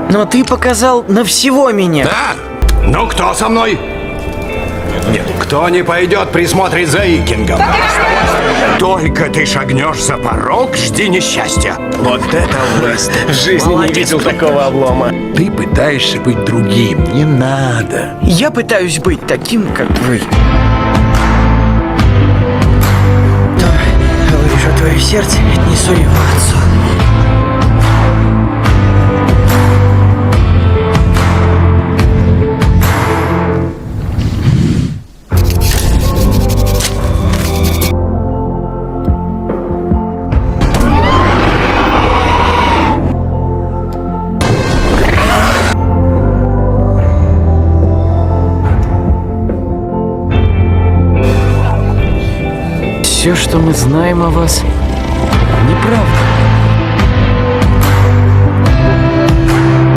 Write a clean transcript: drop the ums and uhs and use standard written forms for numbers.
Но ты показал на всего меня. Да? Ну кто со мной? Нет, кто не пойдет присмотреть за Икингом? Только ты шагнешь за порог, жди несчастья. Вот это власть. В жизни не видел такого облома. Ты пытаешься быть другим. Не надо. Я пытаюсь быть таким, как вы. Но вырежу твое сердце и отнесу его отцу. Все, что мы знаем о вас, неправда.